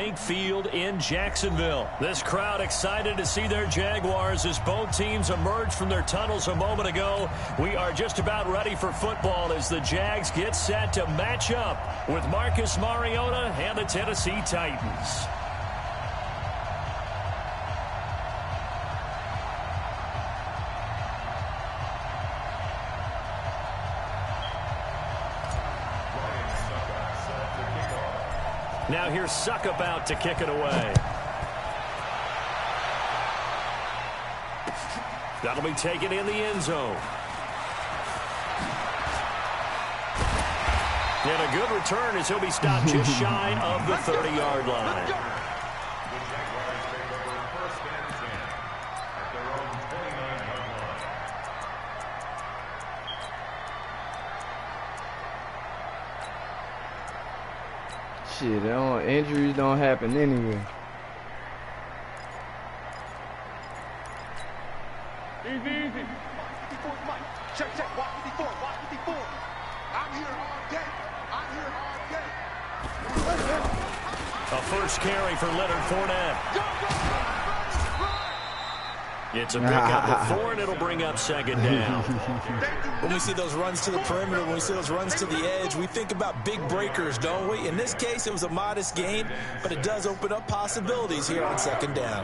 Bank Field in Jacksonville. This crowd excited to see their Jaguars as both teams emerged from their tunnels a moment ago. We are just about ready for football as the Jags get set to match up with Marcus Mariota and the Tennessee Titans. Now here's Suck about to kick it away. That'll be taken in the end zone. And a good return as he'll be stopped just shy of the 30-yard line. Shit, injuries don't happen anyway. Easy. Check. Watch 54. I'm here all day. A first carry for Leonard Fournette. It's a pickup of 4, and it'll bring up second down. When we see those runs to the perimeter, when we see those runs to the edge, we think about big breakers, don't we? In this case, it was a modest gain, but it does open up possibilities here on second down.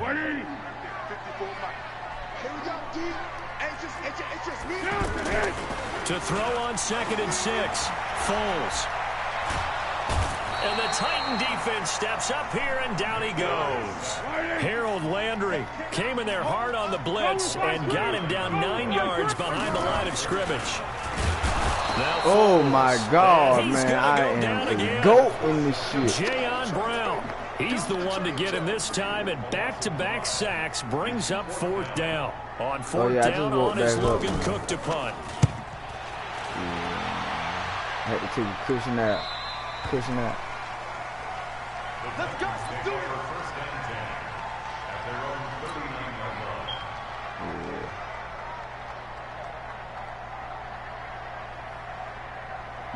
To throw on 2nd and 6, Foles. And the Titan defense steps up here, and down he goes. Harold Landry came in there hard on the blitz and got him down 9 yards behind the line of scrimmage. Oh, my God, man. I am a goat in this shit. Jayon Brown. He's the one to get him this time, and back-to-back sacks brings up 4th down. On 4th down on is Logan Cook to punt. I had to take a cushion out. Let's go. Do it.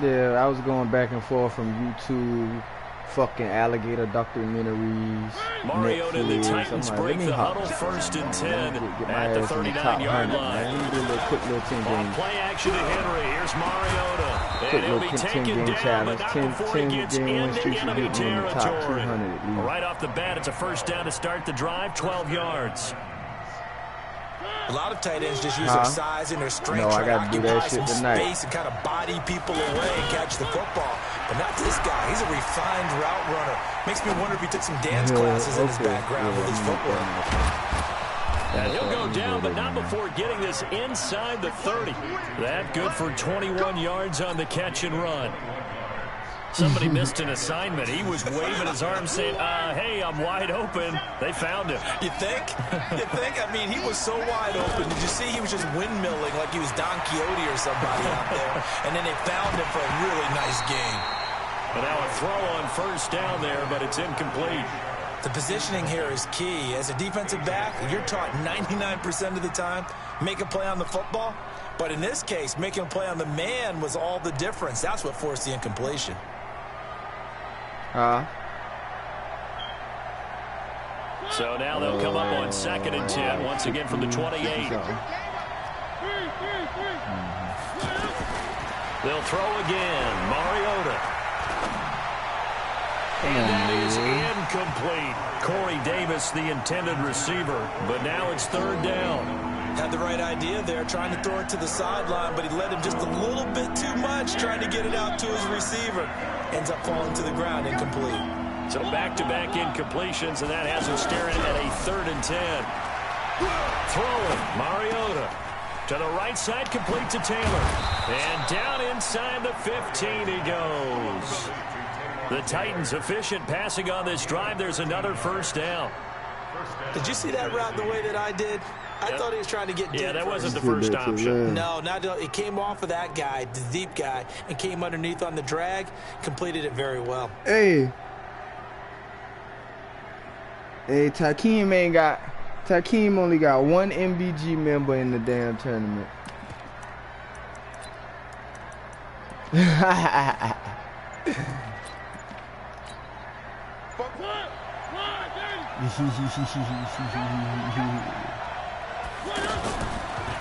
Yeah, I was going back and forth from YouTube, fucking alligator documentaries, Mariota and the Titans break the huddle 1st and 10 at the 39-yard line. On play action to Henry, here's Mariota. And he'll be taken down, but not before he gets into enemy territory. Right off the bat, it's a first down to start the drive, 12 yards. A lot of tight ends just use their size and their strength, try to occupy some space and kind of body people away and catch the football. But not this guy. He's a refined route runner. Makes me wonder if he took some dance classes in his background with his footwork. And he'll go down, but not before getting this inside the 30. That good for 21 yards on the catch and run. Somebody missed an assignment. He was waving his arms saying, hey, I'm wide open. They found him. You think? I mean, he was so wide open. Did you see he was just windmilling like he was Don Quixote or somebody out there? And then they found him for a really nice game. But now a throw on 1st down there, but it's incomplete. The positioning here is key. As a defensive back, you're taught 99% of the time, make a play on the football. But in this case, making a play on the man was all the difference. That's what forced the incompletion. So now they'll come up on 2nd and 10, once again from the 28. They'll throw again. Mariota. And that is incomplete. Corey Davis, the intended receiver, but now it's 3rd down. Had the right idea there, trying to throw it to the sideline, but he led him just a little bit too much, trying to get it out to his receiver. Ends up falling to the ground, incomplete. So back-to-back incompletions, and that has him staring at a 3rd and 10. Throwing, Mariota. To the right side, complete to Taylor. And down inside the 15 he goes. The Titans efficient passing on this drive. There's another 1st down. Did you see that route the way that I did? I thought he was trying to get deep. Yeah, that wasn't the first option. No, it came off of that guy, the deep guy, and came underneath on the drag, completed it very well. Hey, Takeem only got 1 MBG member in the damn tournament.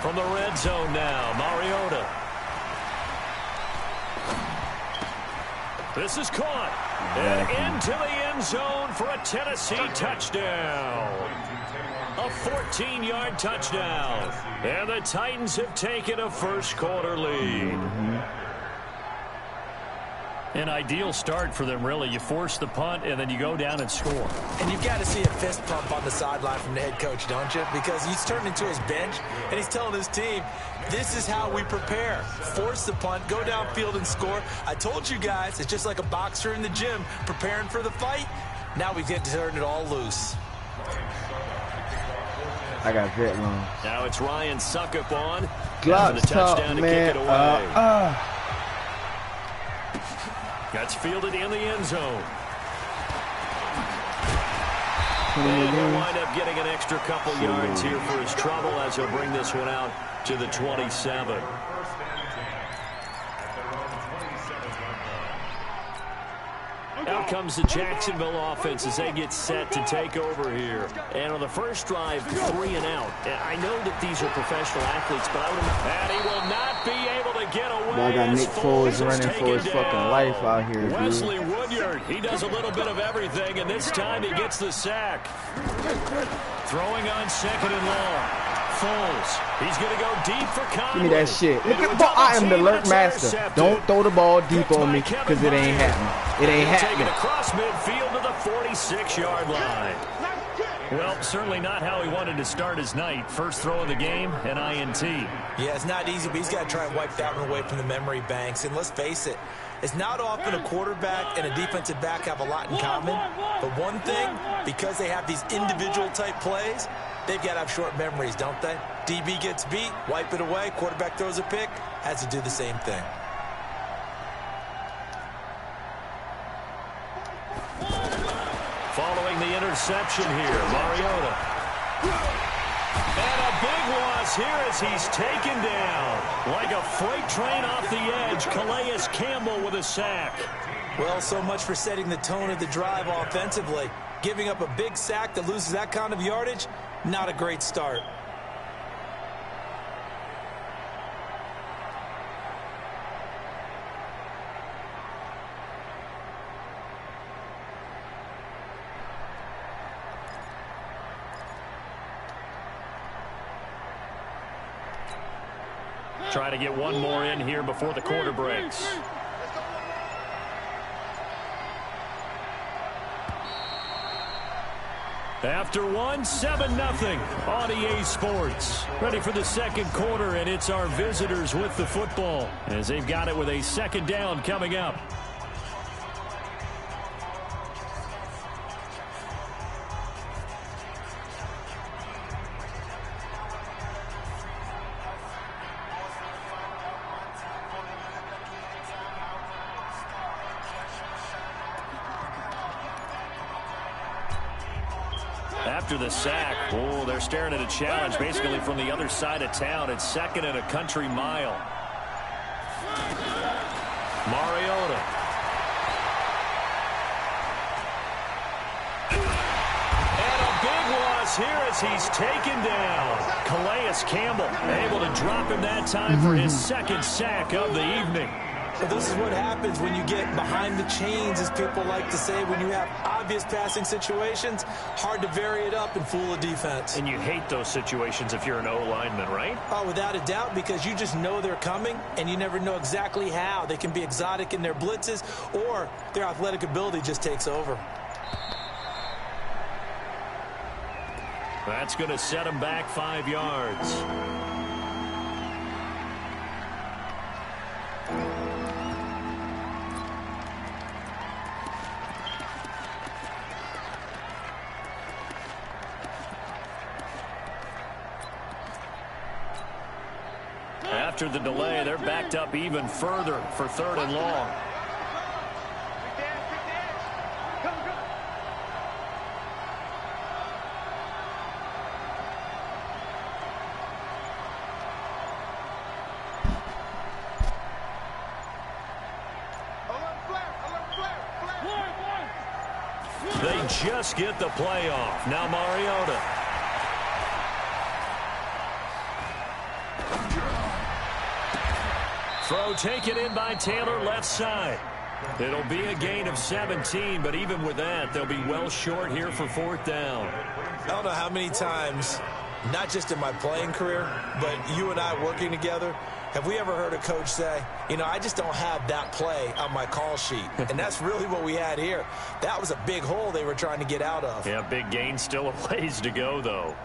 From the red zone now, Mariota. This is caught. And into the end zone for a Tennessee touchdown. A 14-yard touchdown. And the Titans have taken a first-quarter lead. An ideal start for them, really. You force the punt, and then you go down and score. And you've got to see a fist pump on the sideline from the head coach, don't you? Because he's turned into his bench, and he's telling his team, this is how we prepare. Force the punt, go downfield and score. I told you guys, it's just like a boxer in the gym preparing for the fight. Now we get to turn it all loose. I got vet long. Now it's Ryan Suckup on. Glock the touchdown top, to man. kick it away. That's fielded in the end zone. And he'll wind up getting an extra couple yards here for his trouble as he'll bring this one out to the 27. Out comes the Jacksonville offense as they get set to take over here. And on the first drive, 3 and out. I know that these are professional athletes, but and he will not be able to get away. I got Nick Foles running for his fucking life out here, Wesley Woodyard, he does a little bit of everything, and this time he gets the sack. Throwing on 2nd and long. Foles, he's going to go deep for Conley. Give me that shit. Look at, I am the lurk master. Don't throw the ball deep on me because it ain't happening. It ain't happening. Taking across midfield to the 46-yard line. Well, certainly not how he wanted to start his night. First throw of the game, an INT. Yeah, it's not easy, but he's got to try and wipe that one away from the memory banks. And let's face it, it's not often a quarterback and a defensive back have a lot in common. But one thing, because they have these individual type plays, they've got to have short memories, don't they? DB gets beat, wipe it away, quarterback throws a pick, has to do the same thing. Following the interception here, Mariota. And a big loss here as he's taken down. Like a freight train off the edge, Calais Campbell with a sack. Well, so much for setting the tone of the drive offensively. Giving up a big sack that loses that kind of yardage, not a great start. Try to get one more in here before the quarter breaks. After one, 7-0 on EA Sports. Ready for the second quarter, and it's our visitors with the football as they've got it with a second down coming up. After the sack, oh, they're staring at a challenge basically from the other side of town. It's 2nd and a country mile. Mariota. And a big loss here as he's taken down. Calais Campbell able to drop him that time for his second sack of the evening. So this is what happens when you get behind the chains, as people like to say, when you have obvious passing situations. Hard to vary it up and fool a defense. And you hate those situations if you're an O-lineman, right? Oh, without a doubt, because you just know they're coming, and you never know exactly how. They can be exotic in their blitzes, or their athletic ability just takes over. That's going to set him back 5 yards. After the delay, they're backed up even further for 3rd and long. They and just get the play off. Now Mariota. Throw taken in by Taylor, left side. It'll be a gain of 17, but even with that, they'll be well short here for 4th down. I don't know how many times, not just in my playing career, but you and I working together, have we ever heard a coach say, you know, I just don't have that play on my call sheet. And that's really what we had here. That was a big hole they were trying to get out of. Yeah, big gain, still a ways to go, though.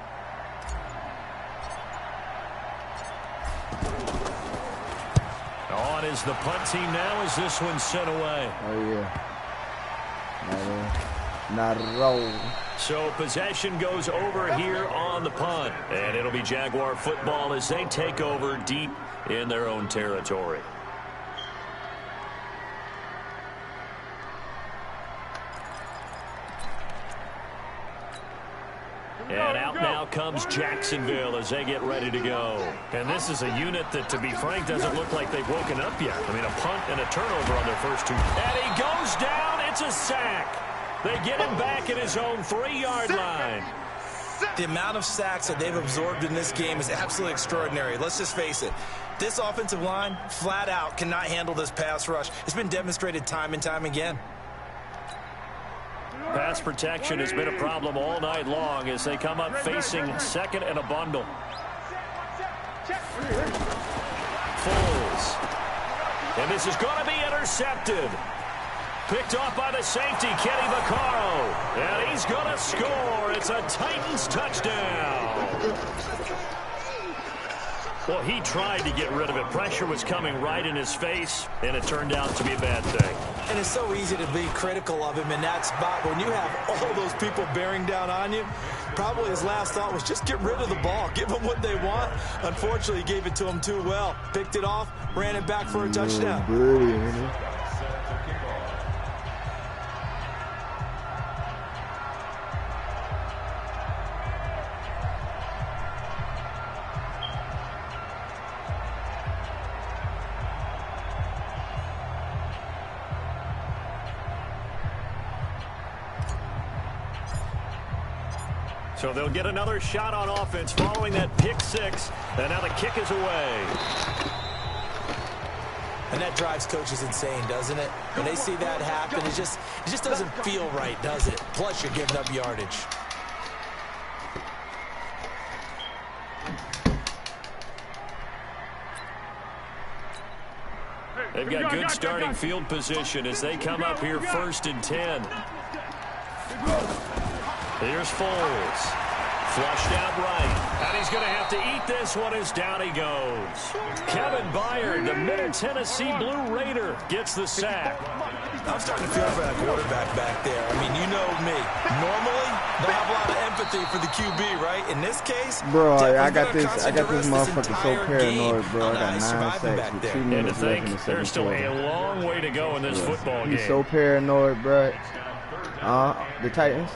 On is the punt team now as this one's sent away. Oh, yeah. Not at all. So possession goes over here on the punt. And it'll be Jaguar football as they take over deep in their own territory. And out now comes Jacksonville as they get ready to go. And this is a unit that, to be frank, doesn't look like they've woken up yet. I mean, a punt and a turnover on their first 2. And he goes down. It's a sack. They get him back at his own 3-yard line. The amount of sacks that they've absorbed in this game is absolutely extraordinary. Let's just face it. This offensive line, flat out, cannot handle this pass rush. It's been demonstrated time and time again. Pass protection has been a problem all night long as they come up facing 2nd and a bundle. Foles. And this is going to be intercepted. Picked off by the safety, Kenny Vaccaro. And he's going to score. It's a Titans touchdown. Well, he tried to get rid of it. Pressure was coming right in his face, and it turned out to be a bad thing. And it's so easy to be critical of him in that spot. When you have all those people bearing down on you, probably his last thought was just get rid of the ball. Give them what they want. Unfortunately, he gave it to them too well. Picked it off, ran it back for a touchdown. So they'll get another shot on offense following that pick 6. And now the kick is away. And that drives coaches insane, doesn't it? When they see that happen, it just doesn't feel right, does it? Plus, you're giving up yardage. They've got good starting field position as they come up here 1st and 10. Here's Foles. Flushed out right. And he's going to have to eat this one as down he goes. Kevin Byard, the Middle Tennessee Blue Raider, gets the sack. I'm starting to feel for that quarterback back there. I mean, you know me. Normally, they have a lot of empathy for the QB, right? In this case, bro, I got this motherfucker so paranoid, bro. I got 9 sacks with 2 and minutes to left in the think, second there's still quarter. a long way to go in this football game. He's so paranoid, bro. The Titans.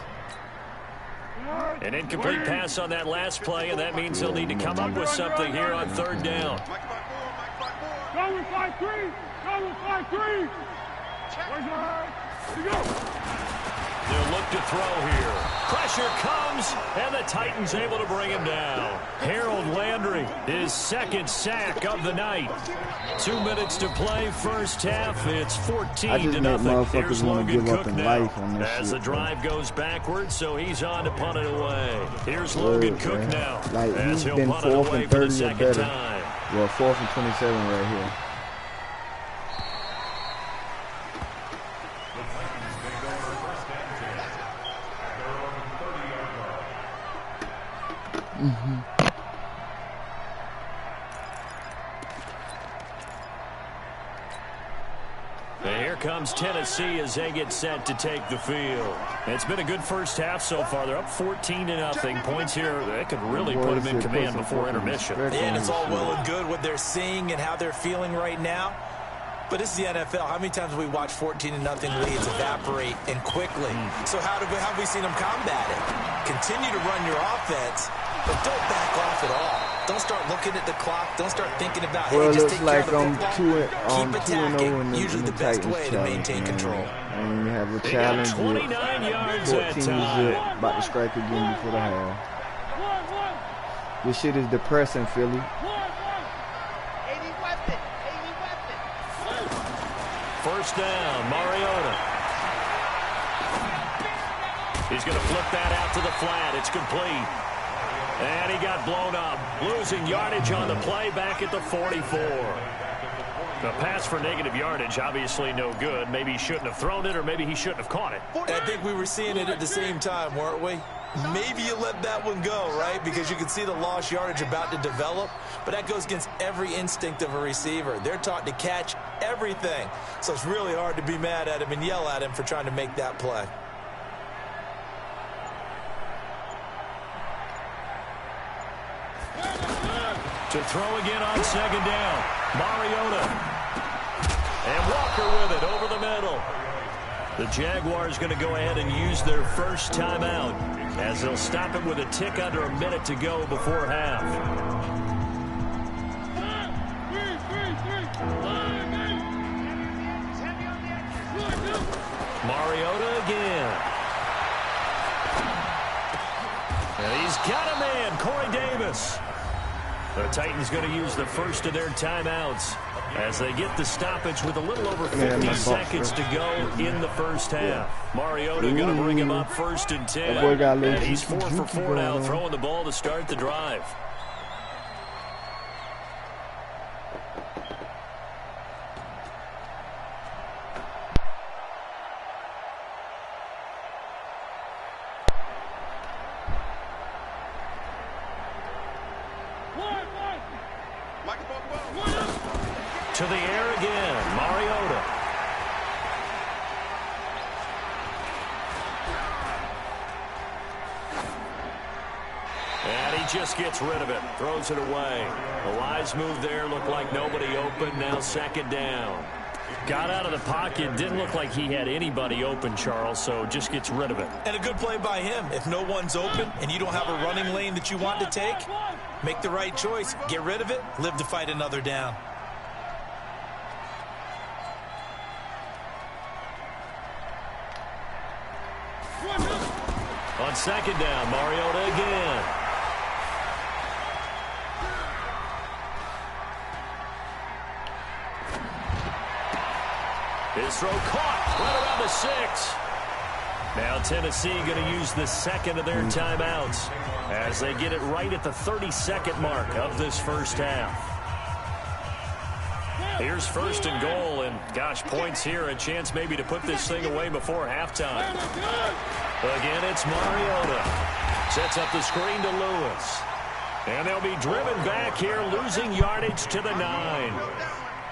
An incomplete pass on that last play, and that means they'll need to come up with something here on 3rd down. Go with 5-3. Go with 5-3. Where's your go? They'll look to throw here. Pressure comes, and the Titans able to bring him down. Harold Landry, his 2nd sack of the night. 2 minutes to play, first half. It's 14-0. Here's Logan Cook now as the drive goes backwards, so he's on to punt it away. Here's Logan Cook now as he'll punt it away for the 2nd time. Well, 4th and 27 right here. And here comes Tennessee as they get set to take the field. It's been a good first half so far. They're up 14-0. Points here, they could really put them in command before intermission. Yeah, and it's all well and good what they're seeing and how they're feeling right now. But this is the NFL. How many times have we watched 14-0 leads evaporate and quickly? So how have we seen them combat it? Continue to run your offense, but don't back off at all. Don't start looking at the clock. Don't start thinking about, hey, just take care of the football. Keep attacking. Usually the best way to maintain control. And we have a challenge. 29 yards 14 zip. About to strike again before the half. This shit is depressing, Philly. First down, Mariota. He's going to flip that out to the flat. It's complete. And he got blown up. Losing yardage on the play back at the 44. The pass for negative yardage, obviously no good. Maybe he shouldn't have thrown it, or maybe he shouldn't have caught it. I think we were seeing it at the same time, weren't we? Maybe you let that one go, right? Because you can see the lost yardage about to develop. But that goes against every instinct of a receiver. They're taught to catch everything. So it's really hard to be mad at him and yell at him for trying to make that play. To throw again on second down. Mariota. And Walker with it over the middle. The Jaguars going to go ahead and use their first timeout as they'll stop it with a tick under a minute to go before half. Mariota again. And he's got a man, Corey Davis. The Titans going to use the first of their timeouts as they get the stoppage with a little over 50 seconds to go in the first half. Mariota going to bring him up 1st and 10. And he's 4 for 4 now, throwing the ball to start the drive. To the air again, Mariota. And he just gets rid of it, throws it away. A wise move there, looked like nobody open, now second down. Got out of the pocket, didn't look like he had anybody open, Charles, so just gets rid of it. And a good play by him. If no one's open and you don't have a running lane that you want to take, make the right choice, get rid of it, live to fight another down. On second down, Mariota again. His throw caught right around the 6. Now Tennessee going to use the second of their timeouts as they get it right at the 32nd mark of this first half. Here's 1st and goal, and gosh, points here, a chance maybe to put this thing away before halftime. Again, it's Mariota. Sets up the screen to Lewis. And they'll be driven back here, losing yardage to the 9.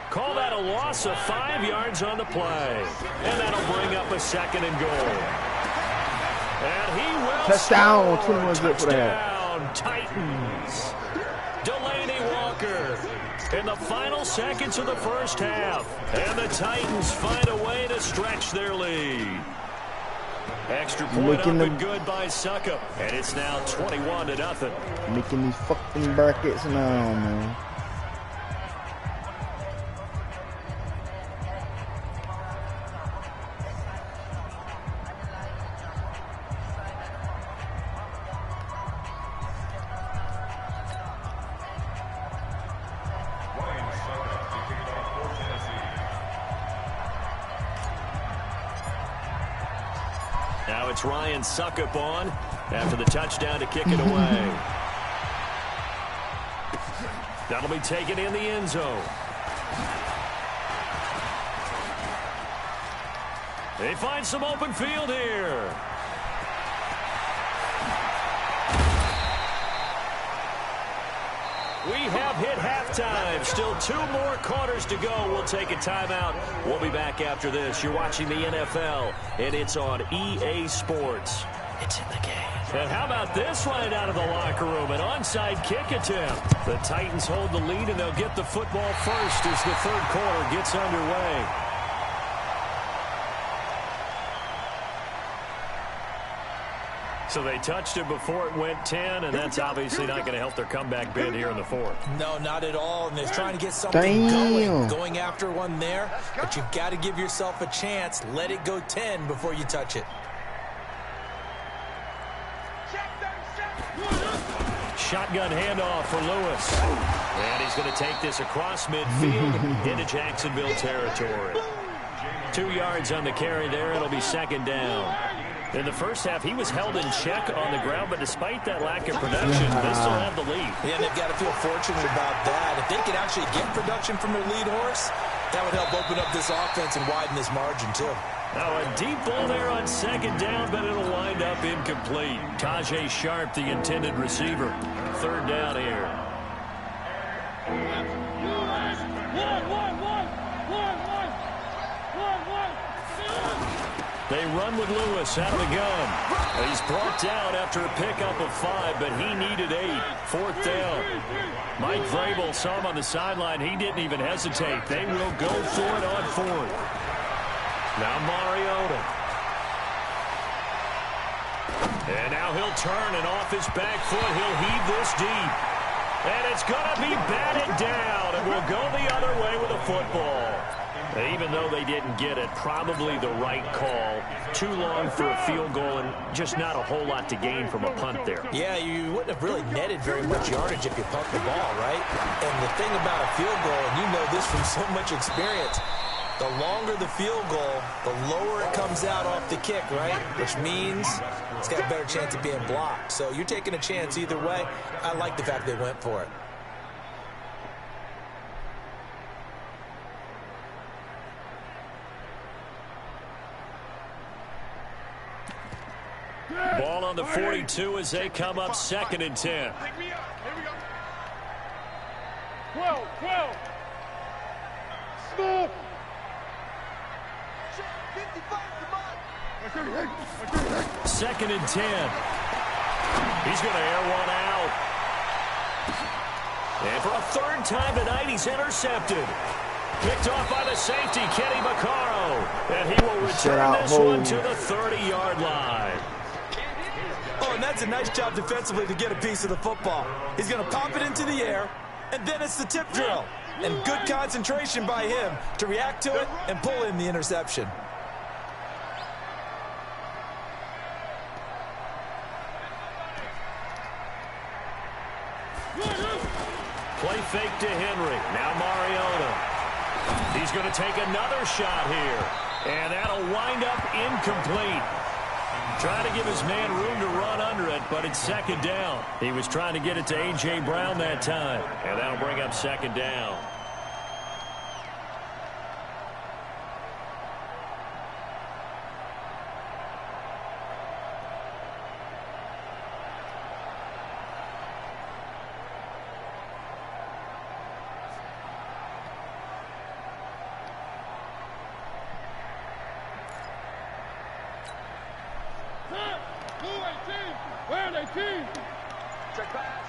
Call that a loss of 5 yards on the play. And that'll bring up a 2nd and goal. And he will touchdown, score. 21 good for that. Titans. Delaney Walker in the final seconds of the first half. And the Titans find a way to stretch their lead. Extra point up and good by Succop. And it's now 21-0. Making these fucking brackets now, man. Now it's Ryan Succop on after the touchdown to kick it away. That'll be taken in the end zone. They find some open field here. We have hit halftime. Still 2 more quarters to go. We'll take a timeout. We'll be back after this. You're watching the NFL, and it's on EA Sports. It's in the game. And how about this right out of the locker room? An onside kick attempt. The Titans hold the lead, and they'll get the football first as the 3rd quarter gets underway. So they touched it before it went 10, and that's obviously not going to help their comeback bid here in the fourth. No, not at all, and they're trying to get something going after one there, but you've got to give yourself a chance. Let it go 10 before you touch it. Shotgun handoff for Lewis. And he's going to take this across midfield into Jacksonville territory. 2 yards on the carry there. It'll be second down. In the first half, he was held in check on the ground, but despite that lack of production, they still have the lead. Yeah, and they've got to feel fortunate about that. If they could actually get production from their lead horse, that would help open up this offense and widen this margin, too. Now a deep ball there on second down, but it'll wind up incomplete. Tajay Sharp, the intended receiver. Third down here. They run with Lewis out of the gun. He's brought down after a pickup of 5, but he needed 8. Fourth down. Mike Vrabel saw him on the sideline. He didn't even hesitate. They will go for it on fourth. Now Mariota. And now he'll turn, and off his back foot, he'll heave this deep. And it's going to be batted down, and we'll go the other way with a football. Even though they didn't get it, probably the right call. Too long for a field goal and just not a whole lot to gain from a punt there. Yeah, you wouldn't have really netted very much yardage if you pumped the ball, right? And the thing about a field goal, and you know this from so much experience, the longer the field goal, the lower it comes out off the kick, right? Which means it's got a better chance of being blocked. So you're taking a chance either way. I like the fact they went for it. Ball on the 42 as they come up second and 10. Here we go. 12. Smooth. Second and 10. He's going to air one out. And for a third time tonight, he's intercepted. Picked off by the safety, Kenny Vaccaro. And he will return this one to the 30-yard line. Oh, and that's a nice job defensively to get a piece of the football. He's going to pop it into the air, and then it's the tip drill. And good concentration by him to react to it and pull in the interception. Play fake to Henry. Now Mariota. He's going to take another shot here. And that'll wind up incomplete. Trying to give his man room to run under it, but it's second down. He was trying to get it to A.J. Brown that time. And that'll bring up second down. Check pass.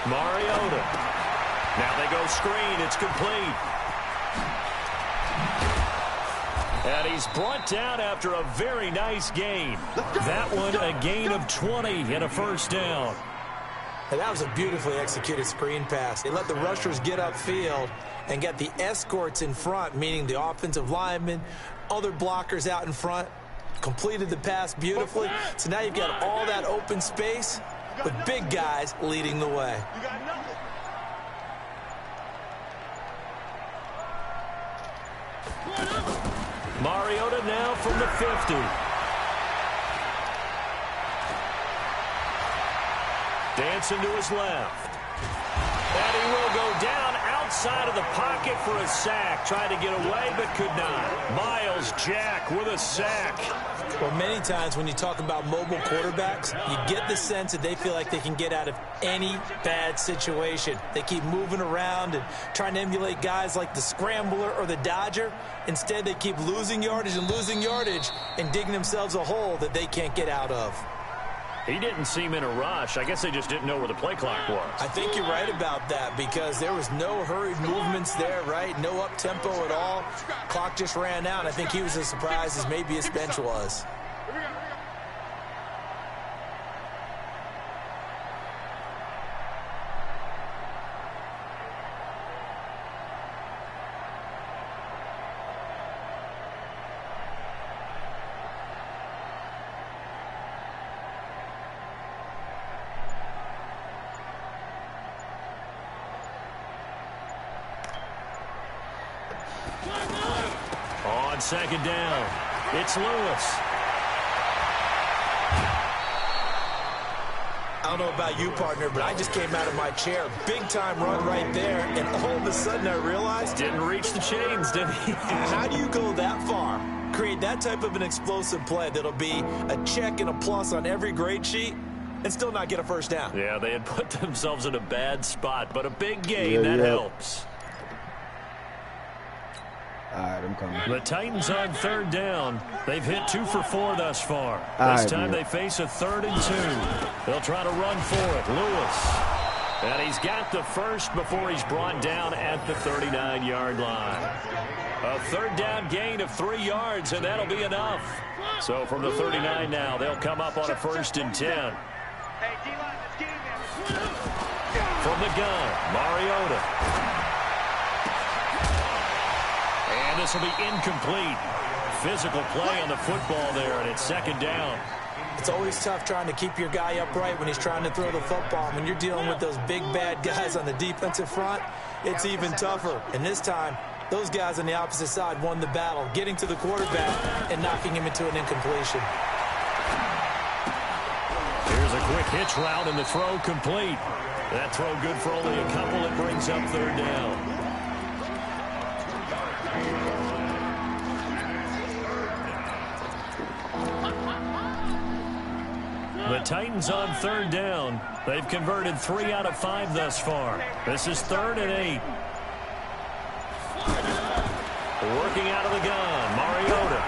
Mariota. Now they go screen. It's complete. And he's brought down after a very nice gain. That one a gain of 20 and a first down. And that was a beautifully executed screen pass. They let the rushers get upfield and get the escorts in front, meaning the offensive linemen, other blockers out in front, completed the pass beautifully. So now you've got all that open space with big guys leading the way. Mariota now from the 50. Dancing to his left. And he will go down outside of the pocket for a sack. Tried to get away, but could not. Myles Jack with a sack. Well, many times when you talk about mobile quarterbacks, you get the sense that they feel like they can get out of any bad situation. They keep moving around and trying to emulate guys like the Scrambler or the Dodger. Instead, they keep losing yardage and digging themselves a hole that they can't get out of. He didn't seem in a rush. I guess they just didn't know where the play clock was. I think you're right about that because there was no hurried movements there, right? No up-tempo at all. Clock just ran out. I think he was as surprised as maybe his bench was. On second down, it's Lewis. I don't know about you, partner, but I just came out of my chair. Big-time run right there, and all of a sudden I realized... Didn't reach the chains, did he? How do you go that far? Create that type of an explosive play that'll be a check and a plus on every grade sheet and still not get a first down. Yeah, they had put themselves in a bad spot, but a big gain, that helps. All right, I'm coming. The Titans on third down. They've hit 2 for 4 thus far. This time they face a 3rd and 2. They'll try to run for it. Lewis. And he's got the first before he's brought down at the 39-yard line. A 3rd down gain of 3 yards, and that'll be enough. So from the 39 now, they'll come up on a 1st and 10. From the gun, Mariota. And this will be incomplete. Physical play on the football there, and it's 2nd down. It's always tough trying to keep your guy upright when he's trying to throw the football. When you're dealing with those big, bad guys on the defensive front, it's even tougher. And this time, those guys on the opposite side won the battle, getting to the quarterback and knocking him into an incompletion. Here's a quick hitch route, and the throw complete. That throw good for only a couple. It brings up 3rd down. The Titans on 3rd down. They've converted 3 out of 5 thus far. This is 3rd and 8. Working out of the gun, Mariota.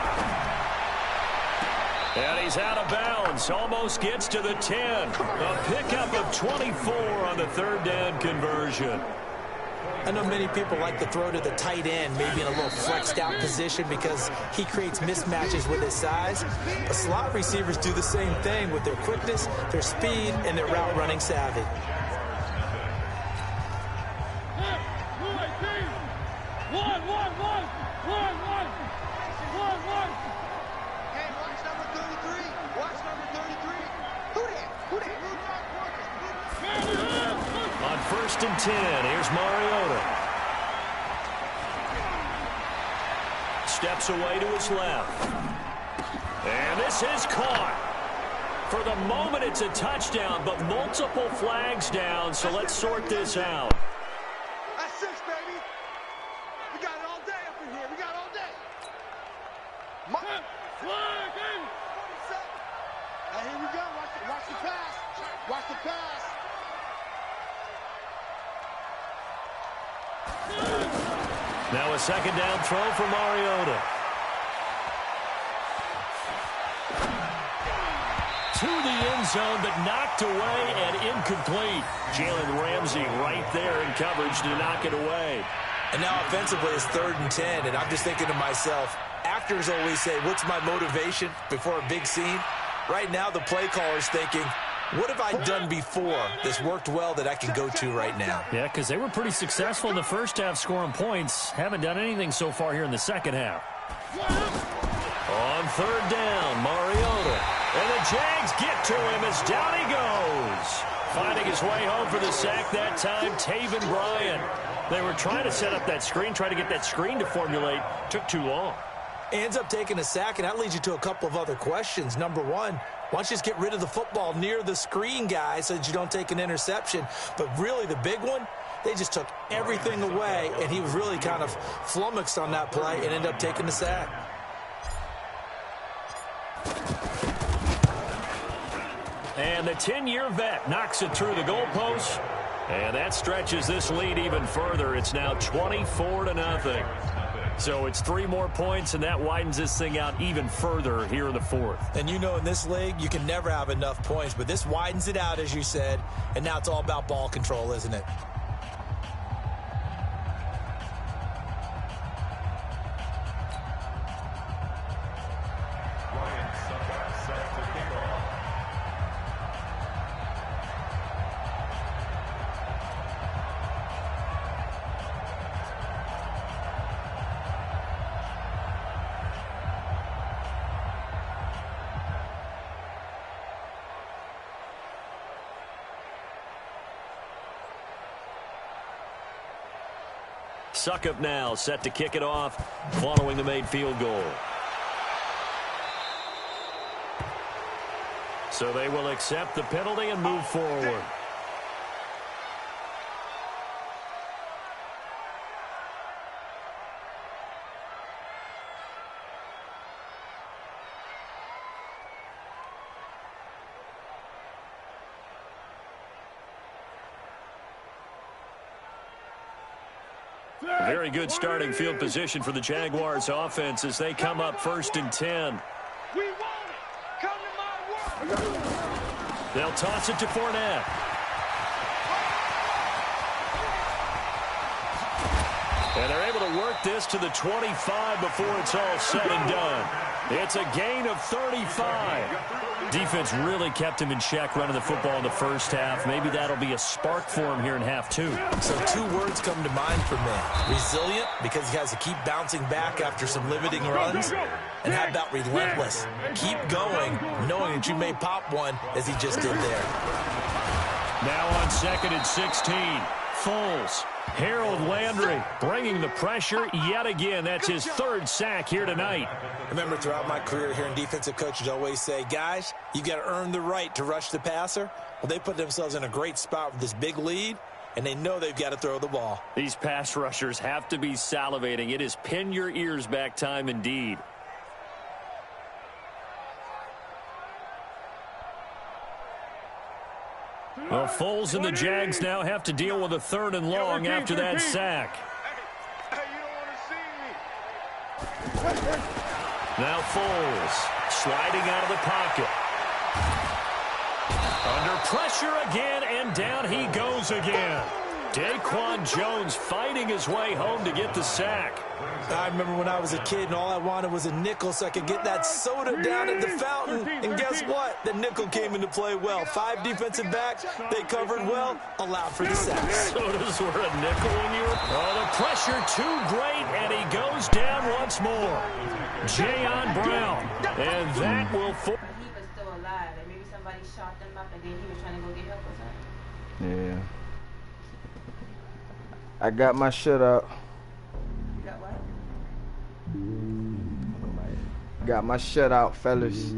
And he's out of bounds. Almost gets to the 10. A pickup of 24 on the 3rd down conversion. I know many people like to throw to the tight end, maybe in a little flexed out position because he creates mismatches with his size. But slot receivers do the same thing with their quickness, their speed, and their route running savvy. On 1st and 10, here's Mariota. Steps away to his left. And this is caught. For the moment, it's a touchdown, but multiple flags down, so let's sort this out. That's 6, baby. We got it all day up in here. We got it all day. Flagging. Now, here we go. Watch the pass. Watch the pass. Now a 2nd down throw for Mariota. To the end zone, but knocked away and incomplete. Jalen Ramsey right there in coverage to knock it away. And now offensively it's 3rd and 10, and I'm just thinking to myself, actors always say, what's my motivation before a big scene? Right now the play caller's thinking, what have I done before that's worked well that I can go to right now? Yeah, because they were pretty successful in the first half scoring points. Haven't done anything so far here in the second half. On 3rd down, Mariota. And the Jags get to him as down he goes. Finding his way home for the sack that time, Taven Bryan. They were trying to set up that screen, try to get that screen to formulate. Took too long. Ends up taking a sack, and that leads you to a couple of other questions. Number one, why don't you just get rid of the football near the screen guy so that you don't take an interception? But really the big one, they just took everything away, and he was really kind of flummoxed on that play and ended up taking the sack. And the 10-year vet knocks it through the goalpost. And that stretches this lead even further. It's now 24-0. So it's 3 more points, and that widens this thing out even further here in the 4th. And you know in this league, you can never have enough points, but this widens it out, as you said, and now it's all about ball control, isn't it? Succop now set to kick it off following the made field goal. So they will accept the penalty and move forward. Very good starting field position for the Jaguars offense as they come up 1st and 10. We want it. Come to my world. They'll toss it to Fournette. And they're able to work this to the 25 before it's all said and done. It's a gain of 35. Defense really kept him in check running the football in the first half. Maybe that'll be a spark for him here in half 2. So 2 words come to mind for me. Resilient, because he has to keep bouncing back after some limiting runs. And how about relentless? Keep going, knowing that you may pop one, as he just did there. Now on 2nd and 16. Foles. Harold Landry bringing the pressure yet again. That's his 3rd sack here tonight. Remember, throughout my career here in defensive coaches always say, guys, you got to earn the right to rush the passer. Well, they put themselves in a great spot with this big lead, and they know they've got to throw the ball. These pass rushers have to be salivating. It is pin your ears back time indeed. Well, Foles and the Jags now have to deal with a 3rd and long after that sack. Hey, you don't want to see me. Now Foles sliding out of the pocket. Under pressure again, and down he goes again. Daquan Jones fighting his way home to get the sack. I remember when I was a kid and all I wanted was a nickel so I could get that soda down at the fountain. And guess what? The nickel came into play well. 5 defensive backs, they covered well, allowed for the sack. Sodas were a nickel when you were... Oh, the pressure too great, and he goes down once more. Jayon Brown. And that will... He was still alive. And maybe somebody shot them up and then he was trying to go get help or something. Yeah. I got my shit up. You got what? Got my shut out, fellas.